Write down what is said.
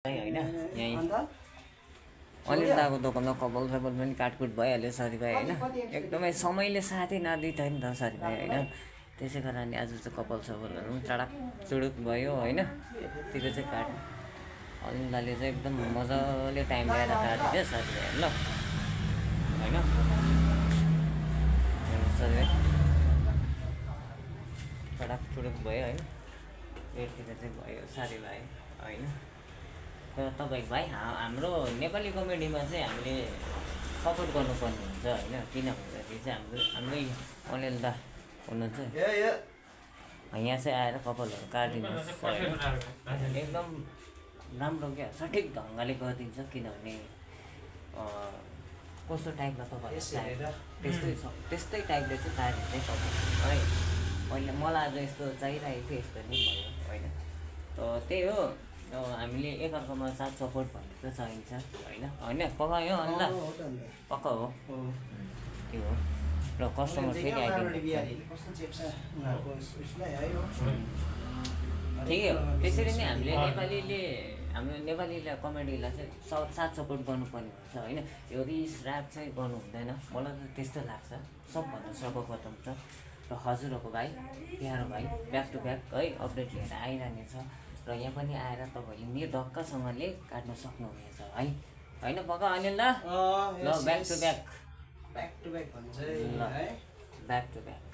होइन यहीँ अनिल दाको दोकानमा कपाल सपाल पनि काटकुट भइहाल्यो साथीभाइ होइन एकदमै समयले साथै नदिइ थियो नि त साथीभाइ होइन त्यसै कारणले आज चाहिँ कपाल सपालहरू पनि चडाक चुडुक भयो होइन यतिको चाहिँ काट अनिल दाले चाहिँ एकदम मजाले टाइम ल्याएर काटिदियो साथीभाइ ल होइन साथीभाइ चडाक चुडुक भयो होइन यतिको चाहिँ भयो साथीभाइ होइन तर तपाईँको भाइ हाम्रो नेपाली कमेडीमा चाहिँ हामीले सपोर्ट गर्नुपर्ने हुन्छ होइन किन भन्दाखेरि चाहिँ हाम्रै अनिल दा हुनुहुन्छ यहाँ चाहिँ आएर कपालहरू काटिदिनुहोस् होइन एकदम राम्रो क्या सठिक ढङ्गले गरिदिन्छ किनभने कस्तो टाइपमा तपाईँहरूलाई त्यस्तै टाइपले चाहिँ काटिन्छ कपाल है मैले मलाई आज यस्तो चाहिरहेको थियो यस्तो नि भयो होइन त्यही हो हामीले एकअर्कामा साथ सपोर्ट भन्ने चाहिँ चाहिन्छ होइन होइन पक्का हो अन्त पक्का हो त्यो हो र कस्टमर फेरि आइदिनु ठिकै हो त्यसरी नै हामीले हाम्रो नेपालीलाई कमेडीलाई चाहिँ साथ सपोर्ट गर्नुपर्ने हुन्छ होइन यो रिस ऱ्याप चाहिँ गर्नु हुँदैन मलाई त त्यस्तो लाग्छ सबभन्दा सर्वप्रथम त र हजुरहरूको भाइ प्यारो भाइ ब्याक टु ब्याक है अपडेट लिएर आइरहने छ र यहाँ पनि आएर तपाईँले निर्धक्कसँगले काट्न सक्नुहुनेछ है होइन पक्का अनिल दा ल ब्याक टु ब्याक भन्छ ल ब्याक टु ब्याक